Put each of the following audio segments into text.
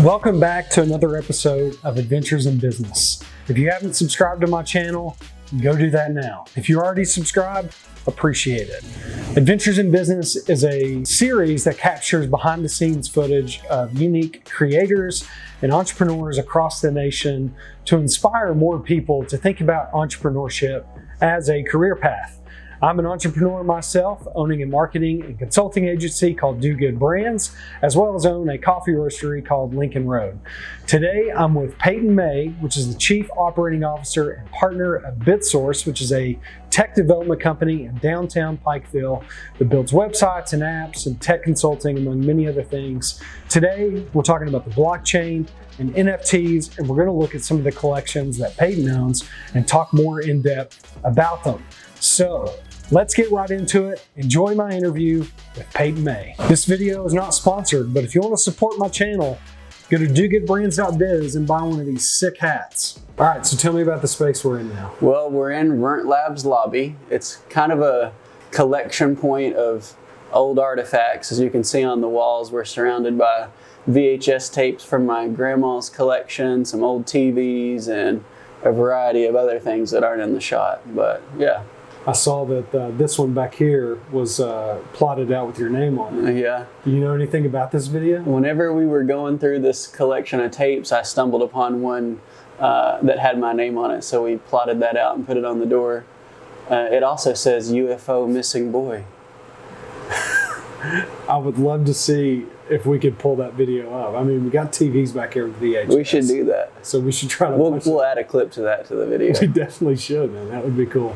Welcome back to another episode of Adventures in Business. If you haven't subscribed to my channel, go do that now. If you already subscribed, appreciate it. Adventures in Business is a series that captures behind the scenes footage of unique creators and entrepreneurs across the nation to inspire more people to think about entrepreneurship as a career path. I'm an entrepreneur myself, owning a marketing and consulting agency called Do Good Brands, as well as own a coffee roastery called Lincoln Road. Today, I'm with Payton May, which is the Chief Operating Officer and partner of BitSource, which is a tech development company in downtown Pikeville that builds websites and apps and tech consulting, among many other things. Today, we're talking about the blockchain and NFTs, and we're going to look at some of the collections that Payton owns and talk more in depth about them. So, let's get right into it. Enjoy my interview with Payton May. This video is not sponsored, but if you want to support my channel, go to dogoodbrands.biz and buy one of these sick hats. All right, so tell me about the space we're in now. Well, we're in Rent Lab's lobby. It's kind of a collection point of old artifacts. As you can see on the walls, we're surrounded by VHS tapes from my grandma's collection, some old TVs, and a variety of other things that aren't in the shot, but yeah. I saw that this one back here was plotted out with your name on it. Yeah. Do you know anything about this video? Whenever we were going through this collection of tapes, I stumbled upon one that had my name on it, so we plotted that out and put it on the door. It also says UFO missing boy. I would love to see if we could pull that video up. I mean, we got TVs back here with VHS. We should do that. So we should try to We'll add a clip to that to the video. We definitely should, man. That would be cool.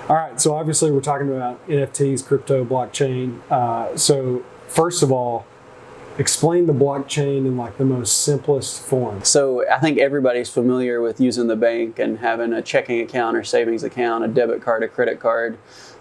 All right, so obviously we're talking about NFTs, crypto, blockchain. So first of all, explain the blockchain in like the most simplest form. So I think everybody's familiar with using the bank and having a checking account or savings account, a debit card, a credit card.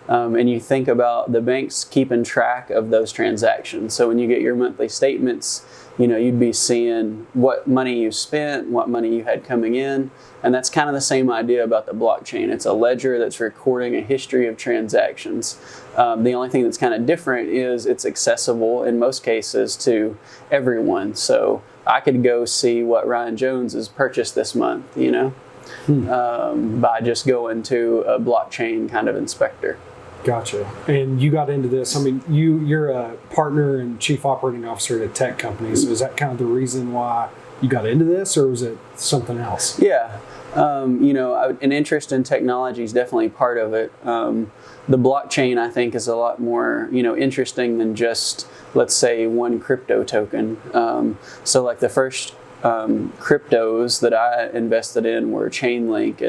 And you think about the banks keeping track of those transactions. So when you get your monthly statements, you know, you'd be seeing what money you spent, what money you had coming in. And that's kind of the same idea about the blockchain. It's a ledger that's recording a history of transactions. The only thing that's kind of different is it's accessible in most cases to everyone. So I could go see what Ryan Jones has purchased this month, you know, by just going to a blockchain kind of inspector. Gotcha. And you got into this. I mean, you're a partner and chief operating officer at a tech company. So is that kind of the reason why you got into this, or was it something else? Yeah. You know, an interest in technology is definitely part of it. The blockchain, I think, is a lot more, you know, interesting than just, let's say, one crypto token. So like the first cryptos that I invested in were Chainlink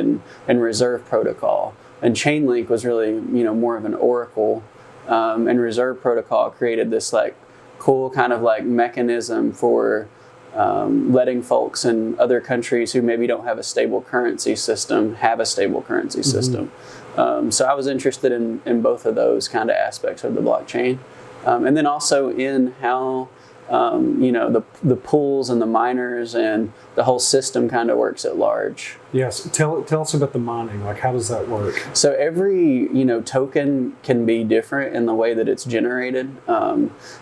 and Reserve Protocol. And Chainlink was really, you know, more of an oracle, and Reserve Protocol created this like cool kind of like mechanism for letting folks in other countries who maybe don't have a stable currency system have a stable currency system. So I was interested in both of those kind of aspects of the blockchain, and then also in how you know, the pools and the miners and the whole system kind of works at large. Yes. Tell us about the mining. Like, how does that work? So every, you know, token can be different in the way that it's generated.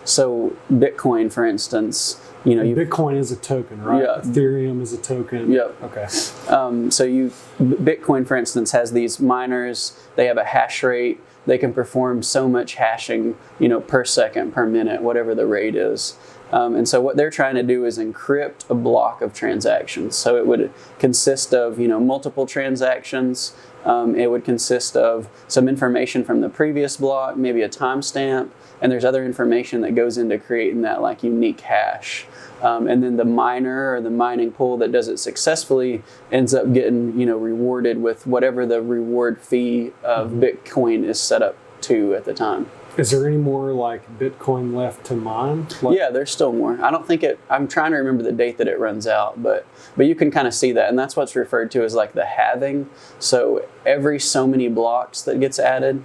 So Bitcoin, for instance, you know, Bitcoin is a token, right? Yeah. Ethereum is a token. Yep. Okay. So Bitcoin, for instance, has these miners. They have a hash rate. They can perform so much hashing, you know, per second, per minute, whatever the rate is. And so what they're trying to do is encrypt a block of transactions. So it would consist of, you know, multiple transactions. It would consist of some information from the previous block, maybe a timestamp, and there's other information that goes into creating that like unique hash. And then the miner or the mining pool that does it successfully ends up getting, you know, rewarded with whatever the reward fee of Bitcoin is set up to at the time. Is there any more like Bitcoin left to mine? Yeah, there's still more. I don't think I'm trying to remember the date that it runs out, but you can kind of see that. And that's what's referred to as like the halving. So every so many blocks that gets added,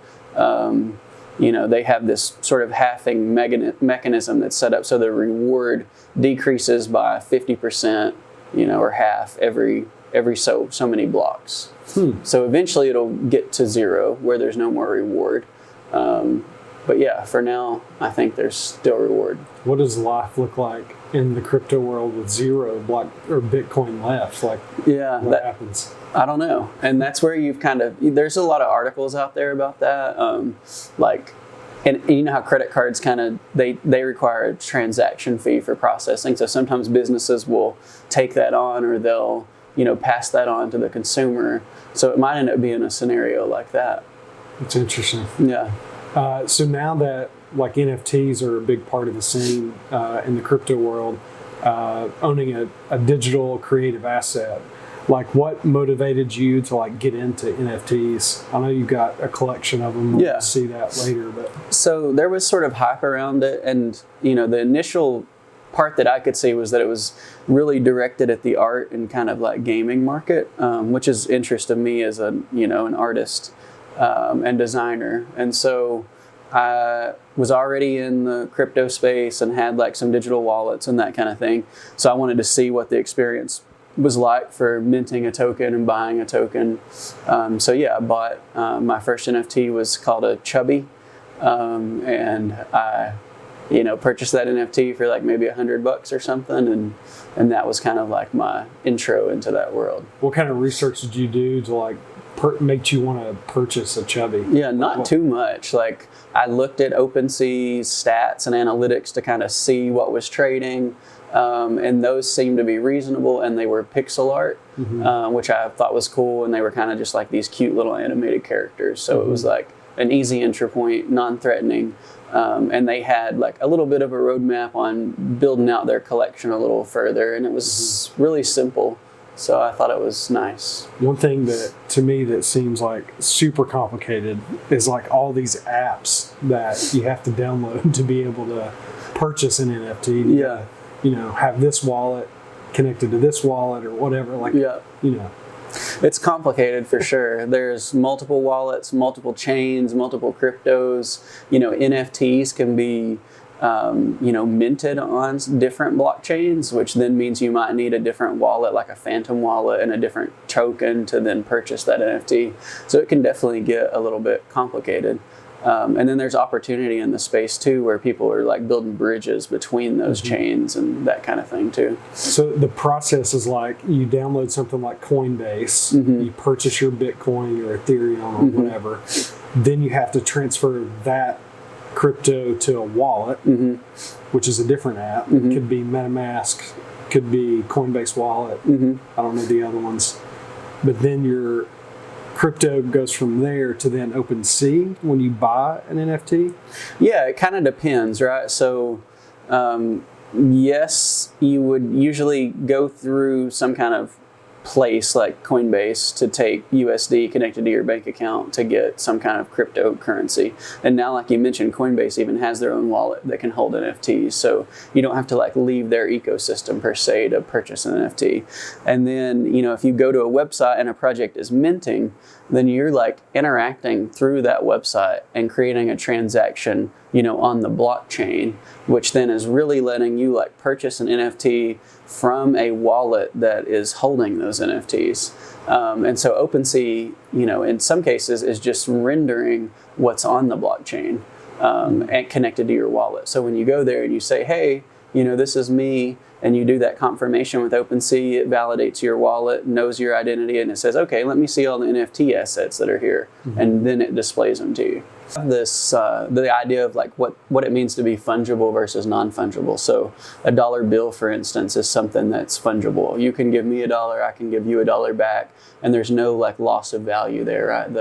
they have this sort of halving mechanism that's set up so the reward decreases by 50%, or half every so many blocks. So eventually it'll get to zero where there's no more reward. But yeah, for now, I think there's still reward. What does life look like in the crypto world with zero block or Bitcoin left? Like, what happens? I don't know. And that's where there's a lot of articles out there about that. And you know how credit cards they require a transaction fee for processing. So sometimes businesses will take that on, or they'll, pass that on to the consumer. So it might end up being a scenario like that. It's interesting. Yeah. So now that like NFTs are a big part of the scene in the crypto world, owning a digital creative asset, like what motivated you to like get into NFTs? I know you've got a collection of them. We'll see that later. But so there was sort of hype around it, and the initial part that I could see was that it was really directed at the art and kind of like gaming market, which is interest of me as an artist and designer. And so I was already in the crypto space and had like some digital wallets and that kind of thing. So I wanted to see what the experience was like for minting a token and buying a token. I bought my first NFT was called a Chubby, and I purchased that NFT for like maybe $100 or something, and that was kind of like my intro into that world. What kind of research did you do to like make you want to purchase a Chubby? Yeah, not too much. Like I looked at OpenSea's stats and analytics to kind of see what was trading. And those seemed to be reasonable, and they were pixel art, which I thought was cool, and they were kind of just like these cute little animated characters. So it was like an easy entry point, non-threatening, and they had like a little bit of a roadmap on building out their collection a little further, and it was really simple. So I thought it was nice. One thing that to me that seems like super complicated is like all these apps that you have to download to be able to purchase an NFT. Yeah. Have this wallet connected to this wallet or whatever. It's complicated for sure. There's multiple wallets, multiple chains, multiple cryptos. NFTs can be, minted on different blockchains, which then means you might need a different wallet, like a phantom wallet, and a different token to then purchase that NFT. So it can definitely get a little bit complicated. And then there's opportunity in the space too, where people are like building bridges between those chains and that kind of thing too. So the process is like you download something like Coinbase, you purchase your Bitcoin or Ethereum or whatever, then you have to transfer that crypto to a wallet, which is a different app. It could be MetaMask, could be Coinbase Wallet. I don't know the other ones. But then your crypto goes from there to then OpenSea when you buy an NFT? Yeah, it kind of depends, right? So, yes, you would usually go through some kind of place like Coinbase to take USD connected to your bank account to get some kind of cryptocurrency. And now, like you mentioned, Coinbase even has their own wallet that can hold NFTs. So you don't have to like leave their ecosystem per se to purchase an NFT. And then, if you go to a website and a project is minting, then you're like interacting through that website and creating a transaction, on the blockchain, which then is really letting you like purchase an NFT from a wallet that is holding those NFTs. And so OpenSea, in some cases is just rendering what's on the blockchain and connected to your wallet. So when you go there and you say, hey, this is me, and you do that confirmation with OpenSea, it validates your wallet, knows your identity, and it says, okay, let me see all the NFT assets that are here. And then it displays them to you. The idea of like what it means to be fungible versus non-fungible. So a dollar bill, for instance, is something that's fungible. You can give me $1, I can give you $1 back, and there's no like loss of value there, right?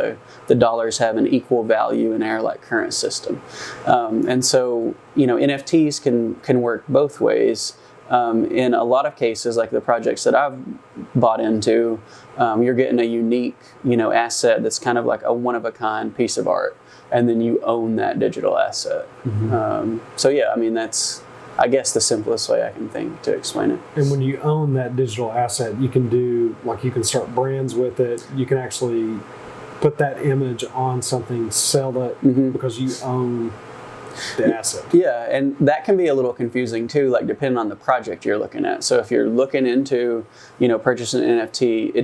The dollars have an equal value in our like current system. And so, NFTs can work both ways. In a lot of cases, like the projects that I've bought into, you're getting a unique, asset that's kind of like a one-of-a-kind piece of art, and then you own that digital asset. That's, I guess, the simplest way I can think to explain it. And when you own that digital asset, you can do, like, you can start brands with it. You can actually put that image on something, sell it because you own the asset. Yeah, and that can be a little confusing too, like depending on the project you're looking at. So if you're looking into, purchasing an NFT,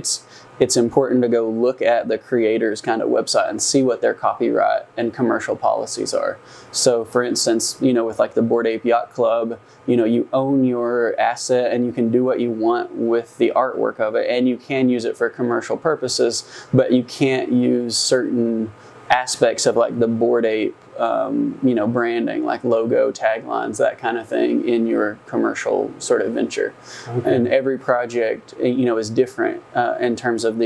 it's important to go look at the creator's kind of website and see what their copyright and commercial policies are. So for instance, with like the Bored Ape Yacht Club, you own your asset and you can do what you want with the artwork of it, and you can use it for commercial purposes, but you can't use certain aspects of like the Bored Ape branding, like logo, taglines, that kind of thing in your commercial sort of venture. Okay. And every project, is different in terms of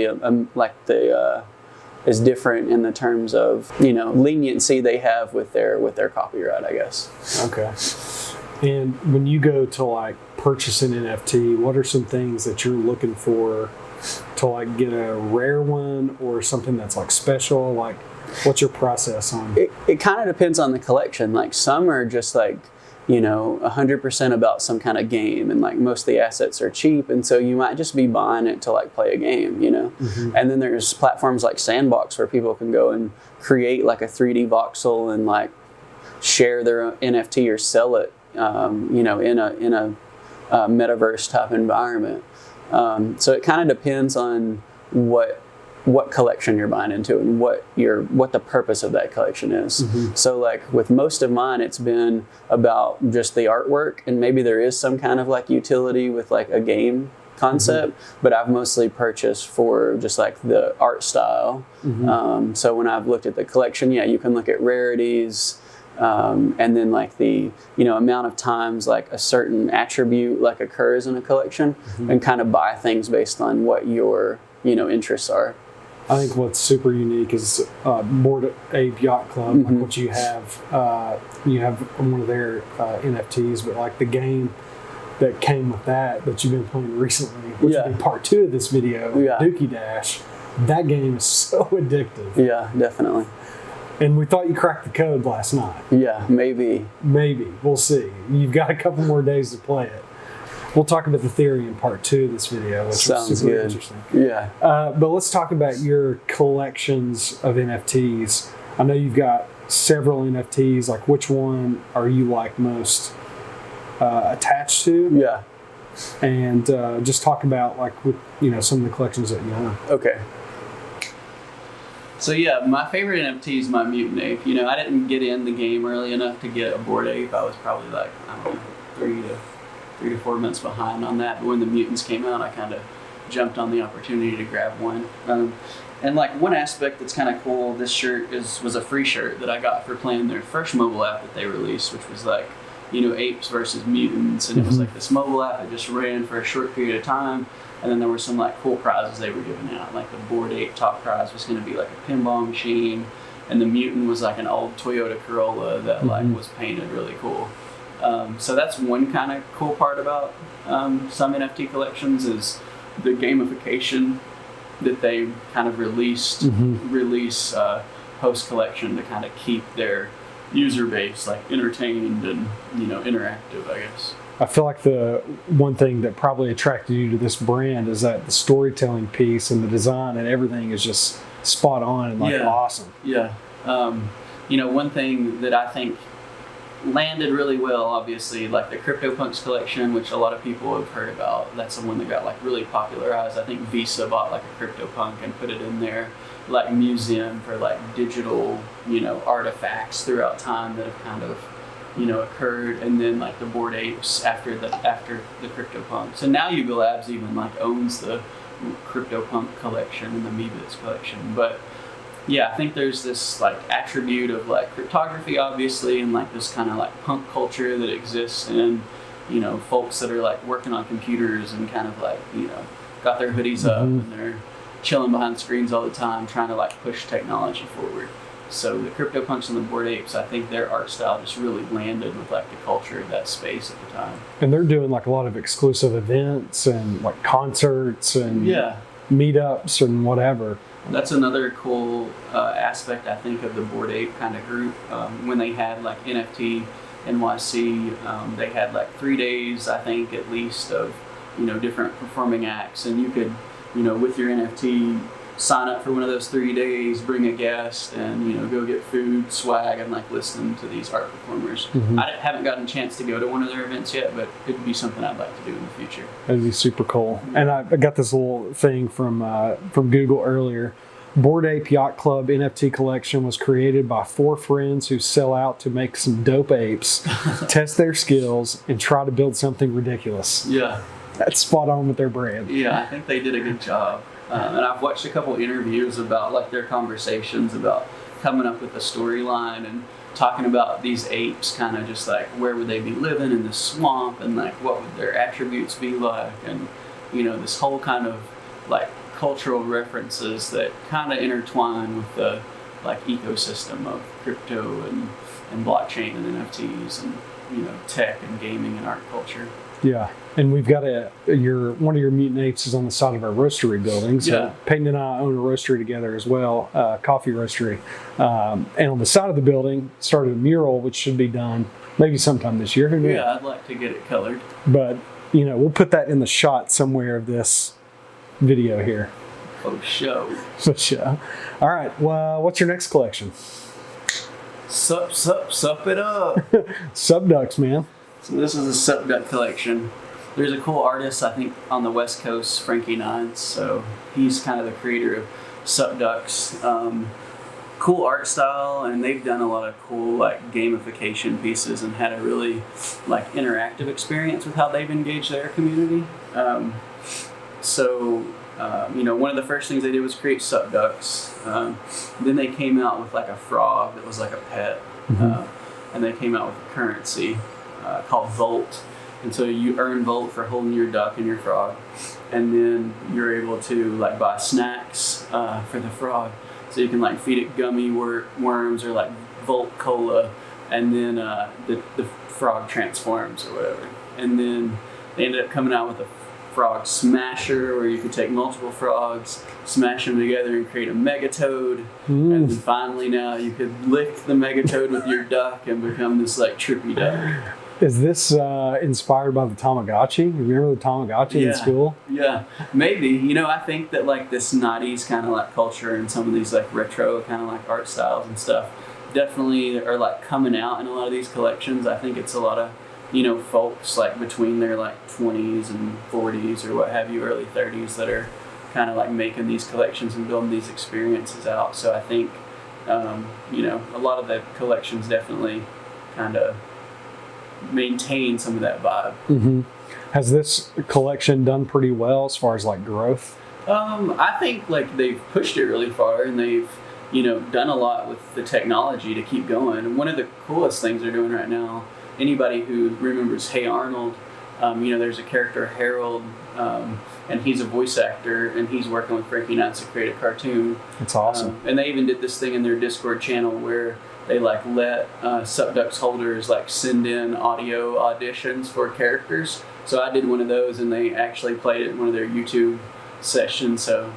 is different in the terms of, leniency they have with their copyright, I guess. Okay. And when you go to like purchase an NFT, what are some things that you're looking for to like get a rare one or something that's like special? Like, what's your process on? It kind of depends on the collection. Like some are just like, 100% about some kind of game, and like most of the assets are cheap, and so you might just be buying it to like play a game, Mm-hmm. And then there's platforms like Sandbox where people can go and create like a 3D voxel and like share their NFT or sell it, in a metaverse type environment. So it kind of depends on what collection you're buying into and what the purpose of that collection is. Mm-hmm. So like with most of mine, it's been about just the artwork, and maybe there is some kind of like utility with like a game concept, but I've mostly purchased for just like the art style. Mm-hmm. So when I've looked at the collection, you can look at rarities, and then like the amount of times like a certain attribute like occurs in a collection, and kind of buy things based on what your interests are. I think what's super unique is Bored Ape Yacht Club, like what you have one of their NFTs, but like the game that came with that you've been playing recently, which will be part 2 of this video, Dookie Dash. That game is so addictive. Yeah, definitely. And we thought you cracked the code last night. Yeah, maybe. We'll see. You've got a couple more days to play it. We'll talk about the theory in part 2 of this video, which is super interesting. Yeah. But let's talk about your collections of NFTs. I know you've got several NFTs. Like, which one are you like most attached to? Yeah. And just talk about like some of the collections that you own. Okay. So my favorite NFT is my Mutant Ape. I didn't get in the game early enough to get a Bored Ape. I was probably like, I don't know, 3 to 4 months behind on that. But when the Mutants came out, I kind of jumped on the opportunity to grab one. And like one aspect that's kind of cool, this shirt was a free shirt that I got for playing their first mobile app that they released, which was like, apes versus mutants. And it was like this mobile app that just ran for a short period of time. And then there were some like cool prizes they were giving out. Like the Bored Ape top prize was going to be like a pinball machine, and the Mutant was like an old Toyota Corolla that like was painted really cool. So that's one kind of cool part about some NFT collections is the gamification that they kind of release post collection to kind of keep their user base like entertained and interactive, I guess. I feel like the one thing that probably attracted you to this brand is that the storytelling piece and the design and everything is just spot on and like awesome. Yeah. One thing that I think landed really well, obviously, like the CryptoPunks collection, which a lot of people have heard about. That's the one that got like really popularized. I think Visa bought like a CryptoPunk and put it in their like museum for like digital, artifacts throughout time that have kind of occurred, and then like the Bored Apes after the CryptoPunks, and now Yuga Labs even like owns the CryptoPunk collection and the Meebits collection. But I think there's this like attribute of like cryptography, obviously, and like this kind of like punk culture that exists in folks that are like working on computers and kind of like got their hoodies up and they're chilling behind screens all the time trying to like push technology forward. So the CryptoPunks and the Bored Apes, I think their art style just really landed with like the culture of that space at the time. And they're doing like a lot of exclusive events and like concerts and meetups and whatever. That's another cool aspect, I think, of the Bored Ape kind of group. When they had like NFT NYC, they had like 3 days, I think, at least of different performing acts, and you could with your NFT sign up for one of those 3 days, bring a guest, and go get food, swag, and like listen to these art performers. I haven't gotten a chance to go to one of their events yet, but it would be something I'd like to do in the future. That'd be super cool. And I got this little thing from Google earlier. Bored Ape Yacht Club NFT Collection was created by 4 friends who sell out to make some dope apes, test their skills, and try to build something ridiculous. Yeah. That's spot on with their brand. Yeah, I think they did a good job. And I've watched a couple interviews about like their conversations about coming up with a storyline and talking about these apes, kind of just like where would they be living in the swamp, and like what would their attributes be like, and this whole kind of like cultural references that kind of intertwine with the like ecosystem of crypto and blockchain and NFTs and tech and gaming and art culture. Yeah, and we've got one of your Mutant Apes is on the side of our roastery building. So yeah. Payton and I own a roastery together as well, coffee roastery. And on the side of the building, started a mural which should be done maybe sometime this year. Who knows? Yeah, I'd like to get it colored. But we'll put that in the shot somewhere of this video here. Oh, show. For sure. All right. Well, what's your next collection? Sup it up. Subducks, man. So this is a Subduck collection. There's a cool artist, I think, on the West Coast, Frankie Nines. So he's kind of the creator of Subducks. Cool art style, and they've done a lot of cool like gamification pieces and had a really like interactive experience with how they've engaged their community. One of the first things they did was create Subducks. Then they came out with like a frog that was like a pet, and they came out with a currency called Volt. And so you earn Volt for holding your duck and your frog, and then you're able to like buy snacks for the frog. So you can like feed it gummy worms or like Volt Cola, and then the frog transforms or whatever. And then they ended up coming out with a frog smasher, where you could take multiple frogs, smash them together and create a megatoad. And then finally now you could lick the megatoad with your duck and become this like trippy duck. Is this inspired by the Tamagotchi? Remember the Tamagotchi in school? Yeah, maybe. I think that like this 90s kind of like culture and some of these like retro kind of like art styles and stuff definitely are like coming out in a lot of these collections. I think it's a lot of folks like between their like 20s and 40s or what have you, early 30s, that are kind of like making these collections and building these experiences out. So I think a lot of the collections definitely kind of maintain some of that vibe. Has this collection done pretty well as far as like growth? I think like they've pushed it really far, and they've done a lot with the technology to keep going. And one of the coolest things they're doing right now, anybody who remembers Hey Arnold, there's a character Harold, and he's a voice actor, and he's working with Frankie Nines to create a cartoon. It's awesome. And they even did this thing in their Discord channel where they like let Subducks holders like send in audio auditions for characters. So I did one of those, and they actually played it in one of their YouTube sessions. So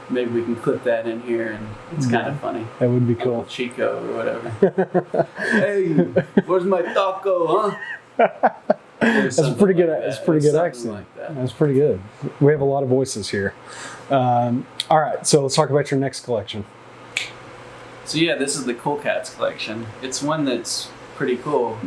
maybe we can clip that in here, and it's kind of funny. That would be cool. Uncle Chico or whatever. Hey, where's my taco, huh? That's a pretty good. It's pretty good accent. Like that. That's pretty good. We have a lot of voices here. All right, so let's talk about your next collection. So yeah, this is the Cool Cats collection. It's one that's pretty cool,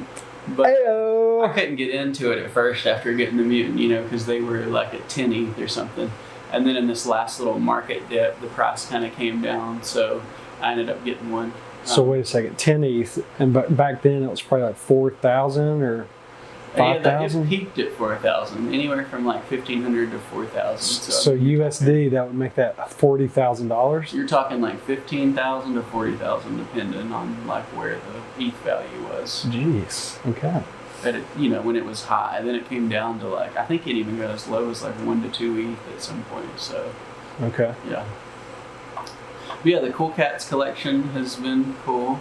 but Hey-o. I couldn't get into it at first after getting the Mutant, because they were like at 10 ETH or something. And then in this last little market dip, the price kind of came down, so I ended up getting one. So wait a second, 10 ETH, and back then it was probably like 4,000 or 5,000? It peaked at 4,000, anywhere from like 1,500 to 4,000. So USD, that would make that $40,000? You're talking like 15,000 to 40,000, depending on like where the ETH value was. Jeez, okay. But it, when it was high, then it came down to like, I think it even got as low as like 1 to 2 ETH at some point. So okay, yeah. But yeah, the Cool Cats collection has been cool.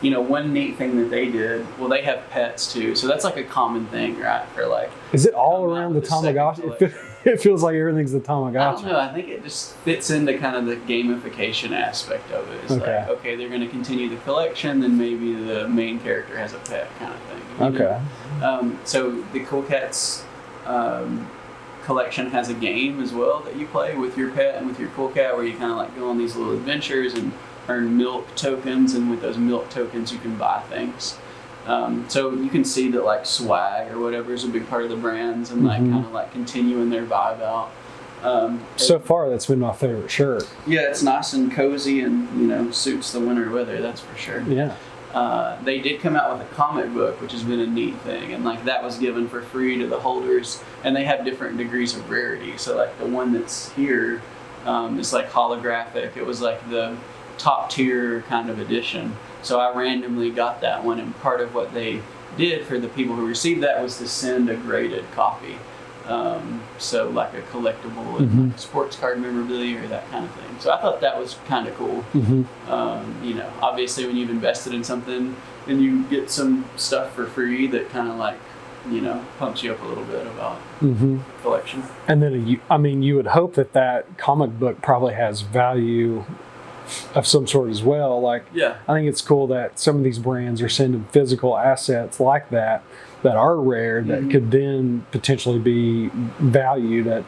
One neat thing that they did, well, they have pets too, so that's like a common thing, right? For like, is it all around the Tamagotchi? It feels like everything's the Tamagotchi. I don't know. I think it just fits into kind of the gamification aspect of it. It's like, okay, they're going to continue the collection, then maybe the main character has a pet kind of thing. Okay. So the Cool Cats collection has a game as well that you play with your pet and with your cool cat, where you kind of like go on these little adventures and earn milk tokens, and with those milk tokens you can buy things. So you can see that like swag or whatever is a big part of the brands, and like kind of like continuing their vibe out. So far, that's been my favorite shirt. Yeah, it's nice and cozy, and suits the winter weather. That's for sure. Yeah. They did come out with a comic book, which has been a neat thing, and like that was given for free to the holders, and they have different degrees of rarity. So like the one that's here is like holographic. It was like the top tier kind of edition. So I randomly got that one, and part of what they did for the people who received that was to send a graded copy. So like a collectible and like sports card memorabilia or that kind of thing. So I thought that was kind of cool. Obviously when you've invested in something and you get some stuff for free that kind of like, pumps you up a little bit about collection. And then you would hope that comic book probably has value of some sort as well. Like, yeah, I think it's cool that some of these brands are sending physical assets like that are rare, that could then potentially be valued at,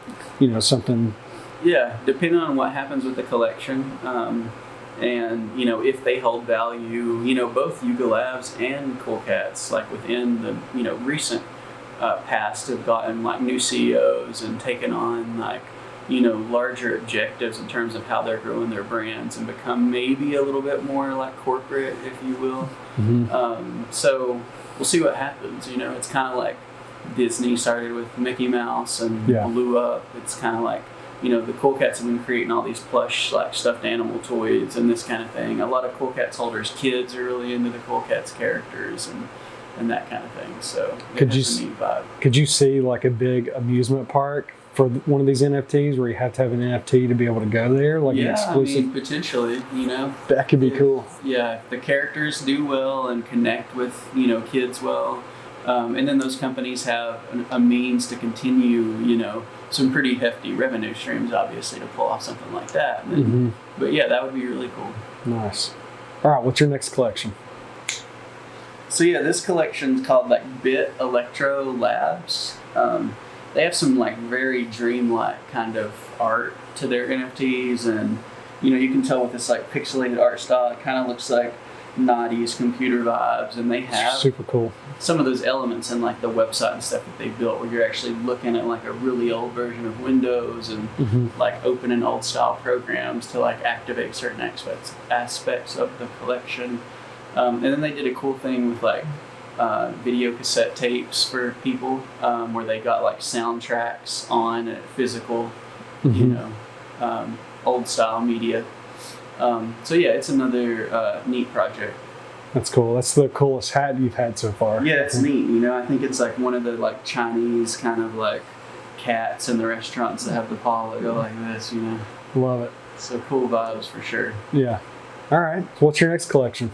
something. Yeah, depending on what happens with the collection, and if they hold value, both Yuga Labs and Cool Cats, like within the recent past, have gotten like new CEOs and taken on like larger objectives in terms of how they're growing their brands and become maybe a little bit more like corporate, if you will. So we'll see what happens. It's kind of like Disney started with Mickey Mouse and blew up. It's kind of like, the Cool Cats have been creating all these plush, like stuffed animal toys and this kind of thing. A lot of Cool Cats holders' kids are really into the Cool Cats characters and that kind of thing. So could you see like a big amusement park for one of these NFTs where you have to have an NFT to be able to go there, like an exclusive? Potentially, that could be cool. Yeah, if the characters do well and connect with kids well, and then those companies have a means to continue some pretty hefty revenue streams, obviously, to pull off something like that. But yeah, that would be really cool. Nice. All right, what's your next collection? So yeah, this collection's called like Bit Electro Labs. They have some like very dreamlike kind of art to their NFTs, and you can tell with this like pixelated art style, it kind of looks like 90s computer vibes, and they have super cool some of those elements in like the website and stuff that they built, where you're actually looking at like a really old version of Windows and like opening old style programs to like activate certain aspects of the collection. And then they did a cool thing with like video cassette tapes for people, where they got like soundtracks on physical, old style media. So yeah, it's another neat project. That's cool. That's the coolest hat you've had so far. Yeah, it's neat. I think it's like one of the like Chinese kind of like cats in the restaurants that have the paw that go like this. Love it. So cool vibes for sure. Yeah. All right. What's your next collection?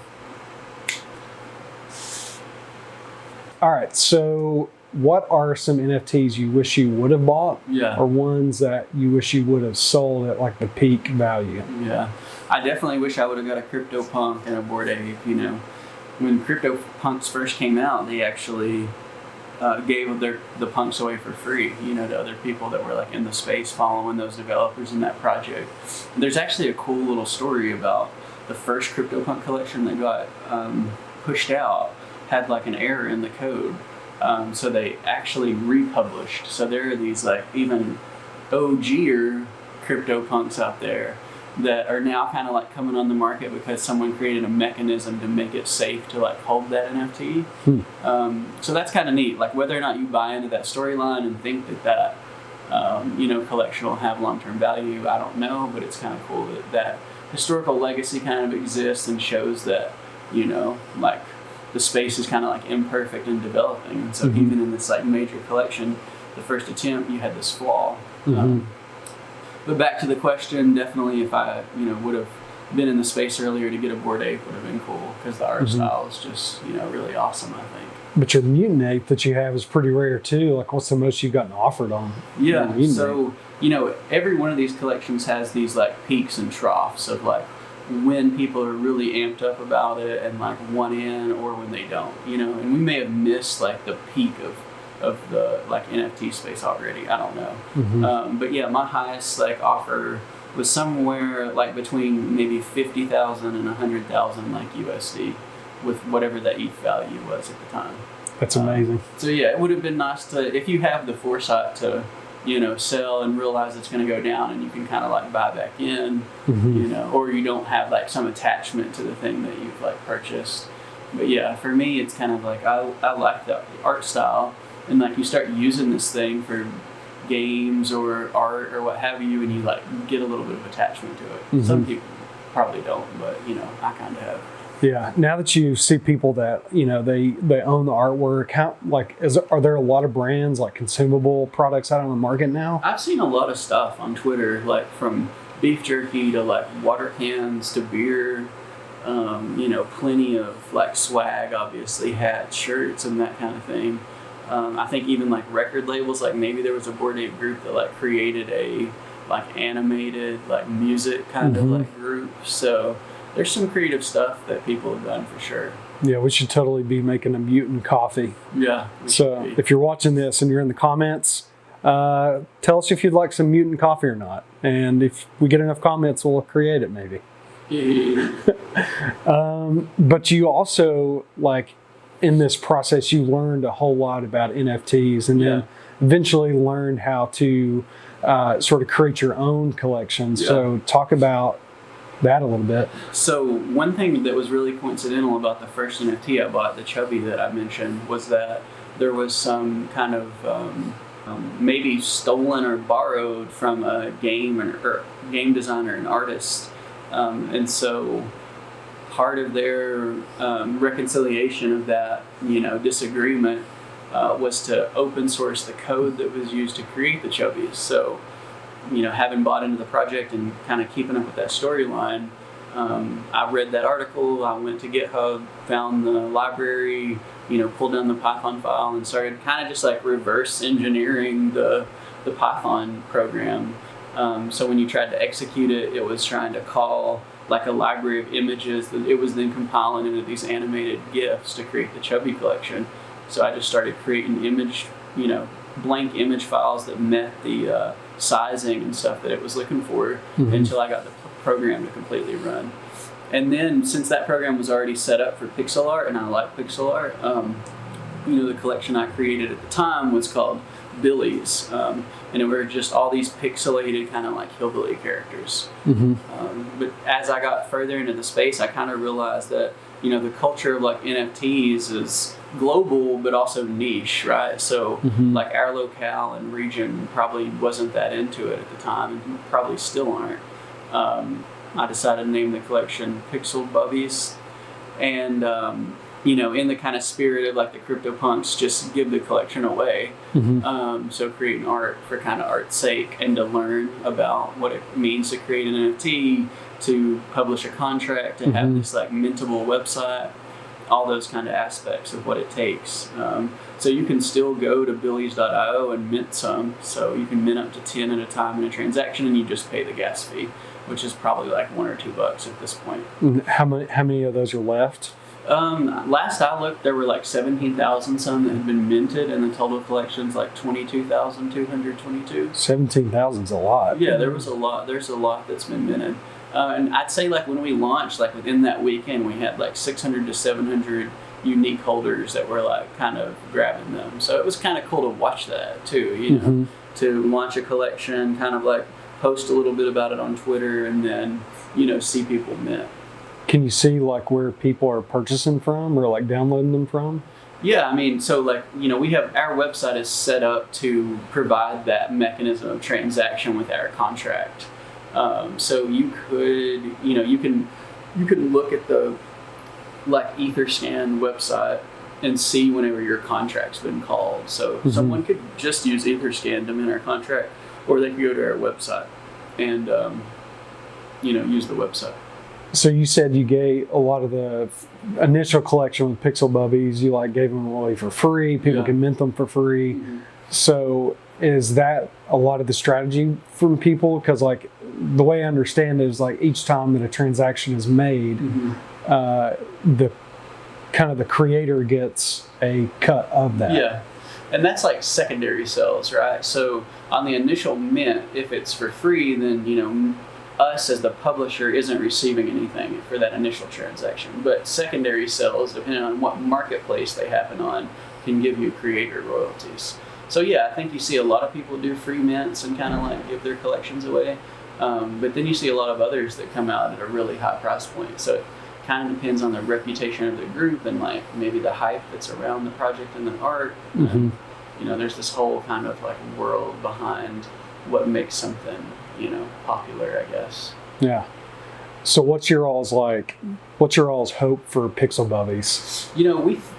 All right, so what are some NFTs you wish you would have bought? Yeah. Or ones that you wish you would have sold at like the peak value? Yeah. I definitely wish I would have got a CryptoPunk and a Bored Ape. When CryptoPunks first came out, they actually gave the punks away for free, to other people that were like in the space following those developers in that project. There's actually a cool little story about the first CryptoPunk collection that got pushed out. Had like an error in the code, so they actually republished. So there are these like even OGer CryptoPunks out there that are now kind of like coming on the market because someone created a mechanism to make it safe to like hold that NFT. So that's kind of neat. Like whether or not you buy into that storyline and think that collection will have long-term value, I don't know, but it's kind of cool that historical legacy kind of exists and shows that like the space is kind of like imperfect and developing, and so even in this like major collection, the first attempt you had this flaw. But back to the question, definitely if I would have been in the space earlier to get a Bored Ape would have been cool, because the art style is just really awesome, I think. But your Mutant Ape that you have is pretty rare too. Like what's the most you've gotten offered on? Yeah, so every one of these collections has these like peaks and troughs of like when people are really amped up about it and like want in, or when they don't, and we may have missed like the peak of of the like NFT space already. I don't know. But yeah, my highest like offer was somewhere like between maybe 50,000 and 100,000 like USD, with whatever that ETH value was at the time. That's amazing. So yeah, it would have been nice to, if you have the foresight to, sell and realize it's going to go down, and you can kind of like buy back in, or you don't have like some attachment to the thing that you've like purchased. But yeah, for me, it's kind of like I like the art style, and like you start using this thing for games or art or what have you, and you like get a little bit of attachment to it. Some people probably don't, but I kind of have. Yeah. Now that you see people that they own the artwork, are there a lot of brands like consumable products out on the market now? I've seen a lot of stuff on Twitter, like from beef jerky to like water cans to beer. Plenty of like swag, obviously hats, shirts, and that kind of thing. I think even like record labels, like maybe there was a Bored Ape group that like created a like animated like music kind of like group. So there's some creative stuff that people have done for sure. Yeah, we should totally be making a Mutant Coffee. Yeah. So if you're watching this and you're in the comments, tell us if you'd like some Mutant Coffee or not. And if we get enough comments, we'll create it maybe. But you also, like, in this process, you learned a whole lot about NFTs, and then eventually learned how to sort of create your own collection. So talk about that a little bit. So one thing that was really coincidental about the first NFT I bought, the Chubby that I mentioned, was that there was some kind of maybe stolen or borrowed from a game or game designer and artist. And so part of their reconciliation of that, disagreement was to open source the code that was used to create the Chubbies. So, having bought into the project and kind of keeping up with that storyline, I read that article, I went to GitHub, found the library, pulled down the Python file and started kind of just like reverse engineering the Python program. So when you tried to execute it, it was trying to call like a library of images that it was then compiling into these animated GIFs to create the Chubby collection. So I just started creating blank image files that met the sizing and stuff that it was looking for until I got the program to completely run. And then since that program was already set up for pixel art, and I like pixel art, the collection I created at the time was called Billies, and it were just all these pixelated kind of like hillbilly characters. But as I got further into the space, I kind of realized that the culture of like NFTs is global but also niche, right? So like our locale and region probably wasn't that into it at the time, and probably still aren't. I decided to name the collection Pixel Bubbies, and in the kind of spirit of like the CryptoPunks, just give the collection away. So creating art for kind of art's sake, and to learn about what it means to create an NFT, to publish a contract, to have this like mintable website, all those kind of aspects of what it takes. So you can still go to billies.io and mint some. So you can mint up to 10 at a time in a transaction, and you just pay the gas fee, which is probably like $1 or $2 at this point. How many of those are left? Last I looked, there were like 17,000 some that had been minted, and the total collection's like 22,222. 17,000 is a lot. Yeah, there's a lot that's been minted. And I'd say like when we launched, like within that weekend, we had like 600 to 700 unique holders that were like kind of grabbing them. So it was kind of cool to watch that too, to launch a collection, kind of like post a little bit about it on Twitter, and then, see people mint. Can you see like where people are purchasing from or like downloading them from? Yeah, I mean, so like, we have, our website is set up to provide that mechanism of transaction with our contract. So you could, you can look at the like Etherscan website and see whenever your contract's been called. So someone could just use Etherscan to mint our contract, or they could go to our website and, use the website. So you said you gave a lot of the initial collection with Pixel Bubbies, you like gave them away for free. People can mint them for free. So is that a lot of the strategy from people? Because like the way I understand it is like each time that a transaction is made, the kind of the creator gets a cut of that. Yeah. And that's like secondary sales, right? So on the initial mint, if it's for free, then us as the publisher isn't receiving anything for that initial transaction. But secondary sales, depending on what marketplace they happen on, can give you creator royalties. So yeah, I think you see a lot of people do free mints and kind of like give their collections away. But then you see a lot of others that come out at a really high price point. So it kind of depends on the reputation of the group and like maybe the hype that's around the project and the art. Mm-hmm. There's this whole kind of like world behind what makes something, popular, I guess. Yeah. So what's your all's hope for Pixel Bubbies?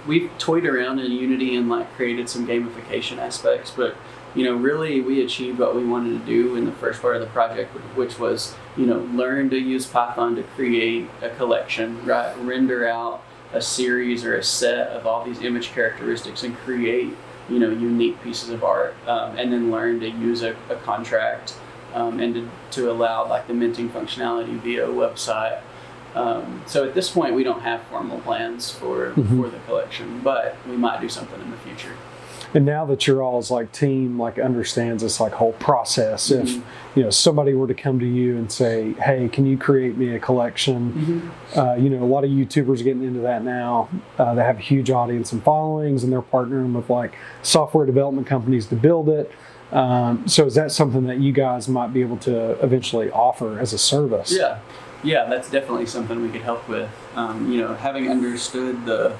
We've toyed around in Unity and like created some gamification aspects, but really we achieved what we wanted to do in the first part of the project, which was, learn to use Python to create a collection, right? Render out a series or a set of all these image characteristics and create, unique pieces of art, and then learn to use a contract and to allow like the minting functionality via a website. So at this point, we don't have formal plans for the collection, but we might do something in the future. And now that your all's like team like understands this like whole process, if somebody were to come to you and say, "Hey, can you create me a collection?" A lot of YouTubers are getting into that now. They have a huge audience and followings, and they're partnering with like software development companies to build it. So is that something that you guys might be able to eventually offer as a service? Yeah, that's definitely something we could help with. Having understood the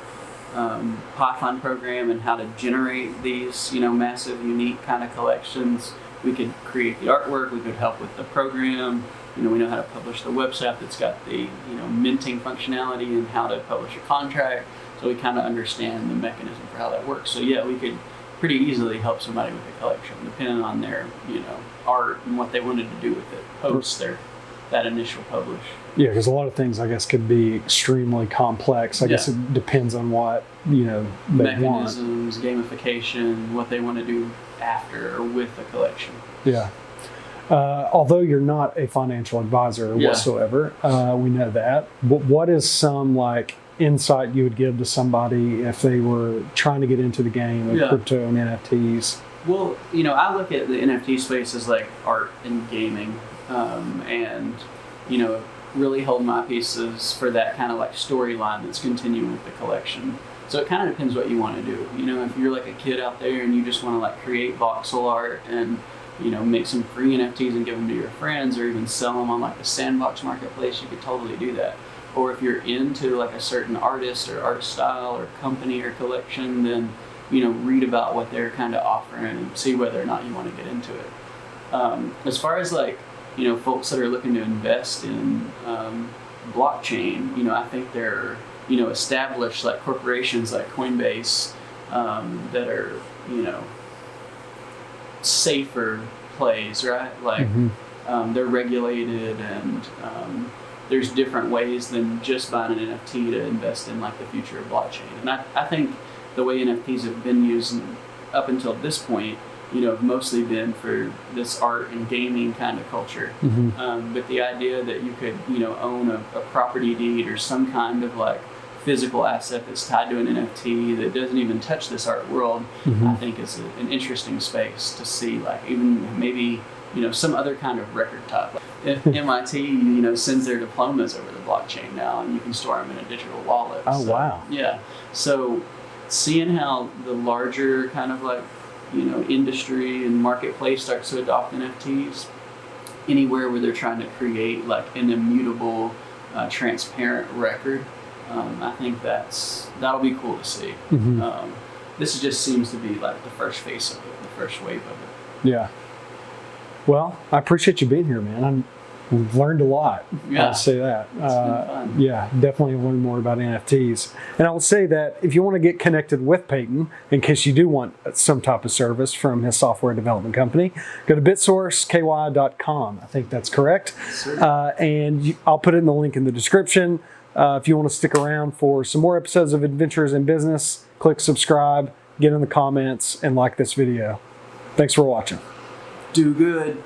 Python program and how to generate these, massive, unique kind of collections, we could create the artwork. We could help with the program. We know how to publish the website that's got the, minting functionality and how to publish a contract. So we kind of understand the mechanism for how that works. So yeah, we could pretty easily help somebody with a collection, depending on their, art and what they wanted to do with it post that initial publish. Yeah, because a lot of things, I guess, could be extremely complex. I guess it depends on what, they mechanisms, gamification, what they want to do after or with the collection. Yeah. Although you're not a financial advisor whatsoever, we know that. But what is some, like, insight you would give to somebody if they were trying to get into the game of crypto and NFTs? Well, I look at the NFT space as like art and gaming, and really hold my pieces for that kind of like storyline that's continuing with the collection. So it kind of depends what you want to do. If you're like a kid out there and you just want to like create voxel art and make some free NFTs and give them to your friends, or even sell them on like the sandbox marketplace, you could totally do that. Or if you're into like a certain artist or art style or company or collection, then read about what they're kind of offering and see whether or not you want to get into it. As far as like folks that are looking to invest in blockchain, I think they're established like corporations like Coinbase that are safer plays, right? Like they're regulated, and there's different ways than just buying an NFT to invest in like the future of blockchain. And I think the way NFTs have been used up until this point, have mostly been for this art and gaming kind of culture. But the idea that you could, own a property deed or some kind of like physical asset that's tied to an NFT that doesn't even touch this art world, I think is an interesting space to see, like even maybe, some other kind of record type. If MIT, sends their diplomas over the blockchain now, and you can store them in a digital wallet. Oh, wow. Yeah. So seeing how the larger kind of like, industry and marketplace starts to adopt NFTs, anywhere where they're trying to create like an immutable, transparent record, I think that'll be cool to see. This just seems to be like the first face of it, the first wave of it. Yeah. Well, I appreciate you being here, man. We've learned a lot. I'll say that. It's been fun. Yeah, definitely learn more about NFTs. And I will say that if you want to get connected with Payton, in case you do want some type of service from his software development company, go to bitsourceky.com. I think that's correct. And I'll put it in the link in the description. If you want to stick around for some more episodes of Adventures in Business, click subscribe, get in the comments, and like this video. Thanks for watching. Do good.